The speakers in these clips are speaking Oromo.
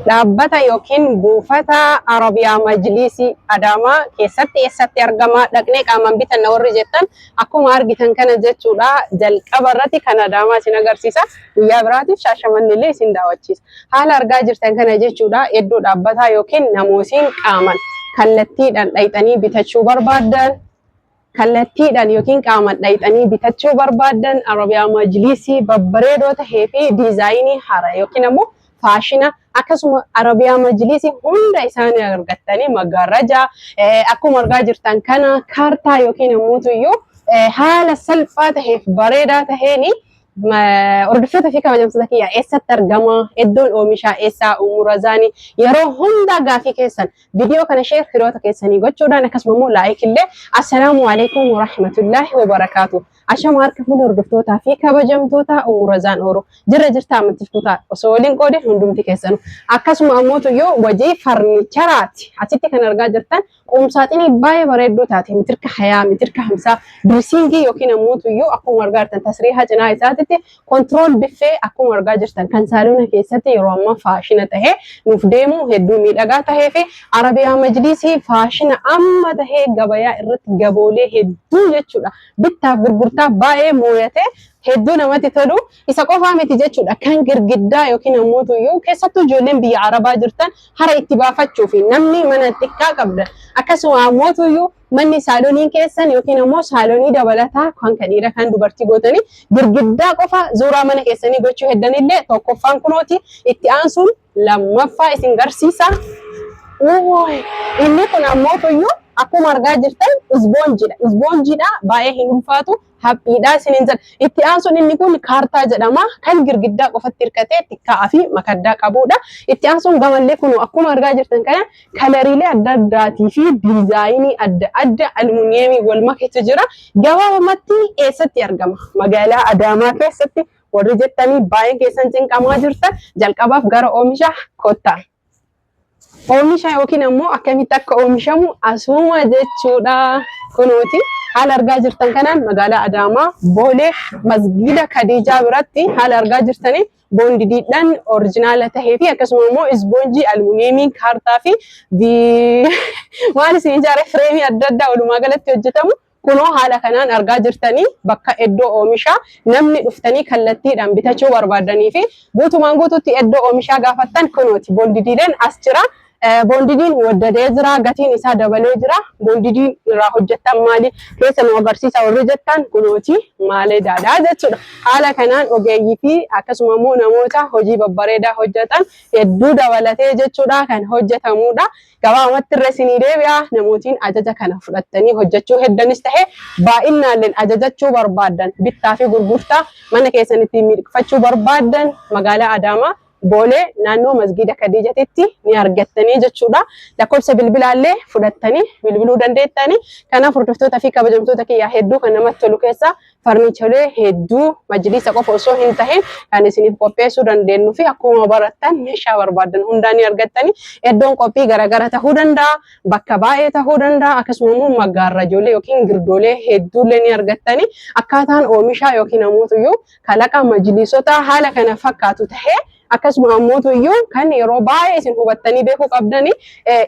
Dhaabbata yookiin buufata Arabiyaa Majlisii Adaamaa keessatti eessatti argama dhaqnee qaamaan bitanna warri jettan akkuma argitan kana jechuudha. Jalqaba irratti kan Adaamaa isin agarsiisa. Guyyaa biraatiif Shaashamannee illee isin daawwachiisa. Haala argaa jirtan kana jechuudha iddoo dhaabbataa yookiin namootiin qaaman kallattiidhaan dhayxanii bitachuu barbaadan kallattiidhaan yookiin qaaman dhayxanii bitachuu barbaadan Arabiyaa Majlisii babbareedoo tahee fi diizaayinii haaraa yookiin ammoo faashina akkasuma Arabiyaa Majlisii hunda isaanii argattanii maggaarrajaa akkuma argaa jirtan kana kaartaa yookiin ammoo haala salphaa tahee fi bareedaa taheen hordoftoota fi kabajamtoota kiyyaa eessatti argama iddoon oomishaa eessaa Umurazanii yeroo hunda gaafii keessan viidiyoo kana sheer hiriyoota keessanii gochuudhaan akkasuma immoo laayik illee assalaamu alaikum wa rahmatullahi wa barakaatuh. Ashama harka fuula hordoftootaa fi kabajamtoota Umurazaan Oro jirra jirta amantiftoota osoo waliin qoodin hundumti keessanu akkasuma ammoo wajii farnicharaati asitti kan argaa jirtan qumsaaxinii baay'ee bareedduu taate mitirka 20 mitirka 50 dressingii yookiin ammoo akkuma argaa jirtan tasriiha cinaa isaatitti control biffee akkuma argaa jirtan kan saalona keessatti yeroo ammaa faashina tahee nuuf deemu hedduu miidhagaa tahee fi Arabiyaa Majlisii faashina amma tahee gabayaa irratti gaboolee hedduu jechuudha bittaaf gurgurtaa baay'ee mooyatee hedduu namatti tolu isa qofaa miti jechuudha kan girgiddaa yookiin ammoo keessattuu ijoolleen biyya Arabaa jirtan hara itti baafachuu fi namni mana xiqqaa qabdan akkasuma ammoo manni saalonii keessan yookiin ammoo saalonii dabalataa kan dhiira kan dubartii gootanii girgiddaa qofa zuuraa mana keessanii gochuu heddanillee tokkoffaan kunooti itti aansuun lammaffaa isin garsiisa. Inni kun ammoo akkuma argaa jirtan isboonjiidha. Isboonjiidha baay'ee hin ulfaatu haphiidha isiniin jedha. Itti aansuun inni kun kaartaa jedhama kan girgiddaa qofatti hirkatee xiqqaa fi makaddaa qabudha. Itti aansuun gamallee kun akkuma argaa jirtan kana kalariilee adda addaatii fi diizaayinii adda adda almuuniyeemii wal makeetu jira. Gabaabumatti eessatti argama? Magaalaa Adaamaa keessatti warri jettanii baay'ee keessan cinqamaa jirtan jalqabaaf gara oomisha kottaa. Oomisha yookiin ammoo akkamitti akka oomishamu asuma jechuudha. Kunooti haala argaa jirtan kanaan magaalaa Adaamaa Boolee Masgiida Khadiijaa biratti haala argaa jirtanii boondidiidhaan oriijinaala tahee fi akkasuma immoo isboonjii almuuniyeemii kaartaa fi waan isin ijaaree fireemii adda addaa walumaa galatti hojjetamu kunoo haala kanaan argaa jirtanii bakka iddoo oomishaa namni dhuftanii kallattiidhaan bitachuu barbaadanii fi guutumaan guutuutti iddoo oomishaa gaafattan kunooti boondidiidhaan as jira. Boondidiin waddadee jira gatiin isaa dabalee jira. Boondidiin irraa hojjetan maali keessa nu agarsiisa warri jettan kunooti maalee daadaa jechuudha. Haala kanaan ogeeyyii fi akkasuma immoo namoota hojii babbareedaa hojjetan hedduu dabalatee jechuudha kan hojjetamudha. Gabaabumatti irra isinii deebi'a namootiin ajaja kana fudhattanii hojjechuu heddanis ta'e baay'inaan ajajachuu barbaadan bittaa fi gurgurtaa mana keessanitti miidhagfachuu barbaadan magaalaa Adaamaa Boolee naannoo Masgiida Khadiijatitti ni argattanii jechuudha. Lakkoofsa bilbilaallee fudhattanii bilbiluu dandeettanii. Kanaaf hordoftoota fi kabajamtoota kiyyaa hedduu kan namatti tolu keessaa farniicholee hedduu majlisa qofa osoo hin tahin kan isiniif qopheessuu dandeenyu fi akkuma barattan meeshaa barbaadan hundaa ni argattanii. Iddoon qophii garaagara tahuu danda'a, bakka baay'ee tahuu danda'a, akkasuma immoo maggaarrajoolee yookiin girdoolee hedduullee ni argattanii. Akkaataan oomishaa yookiin ammoo kalaqa majlisota haala kana fakkaatu tahee akkasuma ammoo kan yeroo baay'ee isin hubattanii beekuu qabdani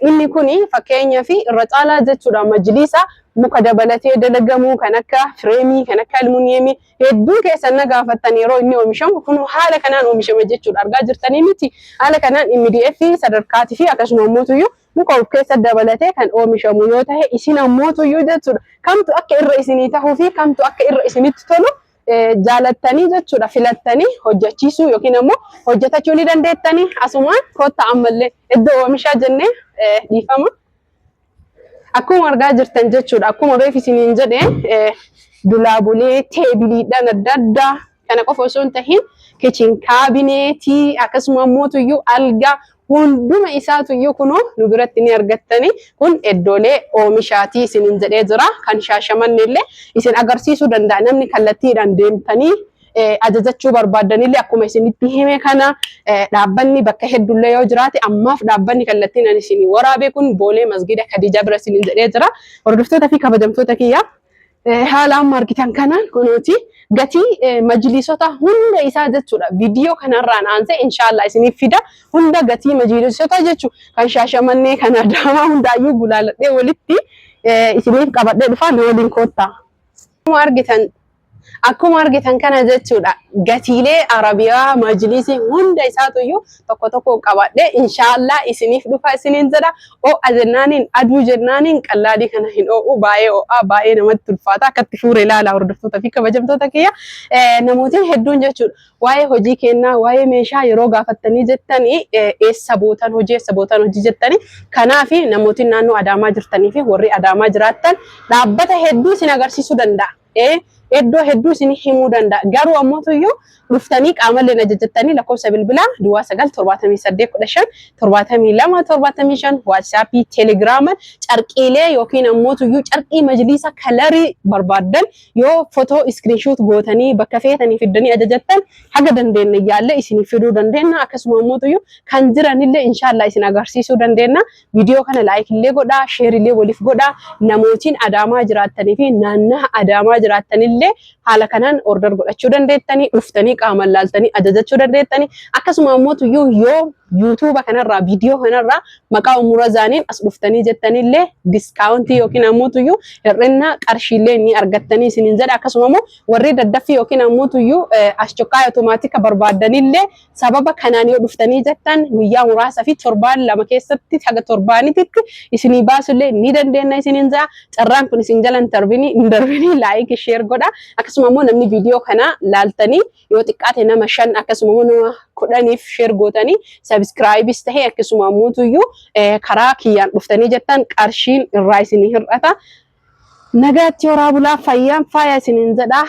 inni kuni fakkeenyaa fi irra caalaa jechuudha majlisa muka dabalatee dalagamu kan akka fireemii kan akka almuuniyeemii hedduu keessan na gaafattan yeroo inni oomishamu kun haala kanaan oomishama jechuudha argaa jirtanii miti haala kanaan MDF sadarkaatii fi akkasuma ammoo muka of keessa dabalatee kan oomishamu yoo ta'e isin ammoo jechuudha kamtu akka irra isinii tahuu fi kamtu akka irra isinitti tolu jaalattanii jechuudha filattanii hojjechiisuu yookiin ammoo hojjetachuu ni dandeettanii asumaan kottaa ammallee iddoo oomishaa jennee dhiifama. Akkuma argaa jirtan jechuudha akkuma reef isiniin jedhee dulaabulee teebiliidhaan adda addaa kana qofa osoo hin tahin kitchen kaabineetii akkasuma ammoo algaa hunduma isaatu kunoo nu biratti ni argattanii kun iddoolee oomishaatii isiniin jedhee jira kan Shaashamannee isin agarsiisuu danda'a namni kallattiidhaan deemtanii ajajachuu barbaadanillee akkuma isinitti hime kana dhaabbanni bakka hedduullee yoo jiraate ammaaf dhaabbanni kallattiin isin waraabee kun Boolee Masgiida Khadiijaa bira isiniin jedhee jira. Hordoftoota fi kabajamtoota kiyyaa haala amma argitan kanaan kunuuti gatii majlisota hunda isaa jechuudha. Viidiyoo kanarraan aansee inshallah isiniif fida hunda gatii majlisota jechuudha. Kan Shaashamannee kan Adaamaa hundaayyuu gulaaladhee walitti isiniif qabadhee dhufaa waliin koottaa. Akkuma argitan kana jechuudha. Gatiilee Arabiyaa majlisii hunda isaatuyyuu tokko tokko qabadhee inshallah isiniif dhufa isiniin jedha. Ho'a jennaaniin aduu jennaaniin qallaadii kana hin ho'u baay'ee ho'aa baay'ee namatti ulfaata akkatti fuure ilaalaa hordoftoota fi kabajamtoota kiyya. Namootni hedduun jechuudha. Waa'ee hojii kennaa waa'ee meeshaa yeroo gaafattanii jettanii eessa bootan hojii jettanii kanaaf namootni naannoo Adaamaa jirtanii fi warri Adaamaa jiraattan dhaabbata hedduu isin agarsiisuu danda'a. Iddoo hedduu isin himuu danda'a. Garuu ammoo tuyyuu dhuftanii qaamallee ajajjattanii lakkoofsa bilbilaa duwwaa 978157275 waatsaappii teelegiraama carqiilee yookiin ammoo tuyyuu carqii majlisa kalarii barbaadan yoo footoo iskiriinshoot gootanii bakka feetanii fiddanii ajajattan haga dandeenye yaallee isin fiduu dandeenya. Akkasuma ammoo tuyyuu kan jiranillee inshallah isin agarsiisuu dandeenya. Viidiyoo kana laayik illee godhaa, sheer illee waliif godhaa. Namootiin Adaamaa jiraattanii fi naannaa Adaamaa jiraattanii haala kanaan order godhachuu dandeettanii dhuftanii qaamaan laaltanii ajajachuu dandeettanii akkasuma ammoo yoo YouTube kanarraa viidiyoo kanarraa maqaa umura zaaniin as dhuftanii jettaniillee diskaawuntii yookiin ammoo hir'ina qarshiillee ni argattanii isiniin jedha. Akkasuma ammoo warri daddaffii yookiin ammoo ashokkaa automaatika barbaadanillee sababa kanaan yoo dhuftanii jettan guyyaa muraasa fi torbaan lama keessatti haga torbaanitti isinii baasullee ni dandeenya isiniin jedha. Carraan kun isin jalan hin darbinii laayik sheer godha. Akkasuma ammoo namni viidiyoo kana laaltanii yoo xiqqaate nama 5 akkasuma ammoo nama 10 sheer gootanii subscribes tahe akkasuma ammoo karaa kiyyaan dhuftanii jettan qarshiin irraa isinii hir'ata. Nagaatti horaa bulaa fayyaan faaya isiniin jedha.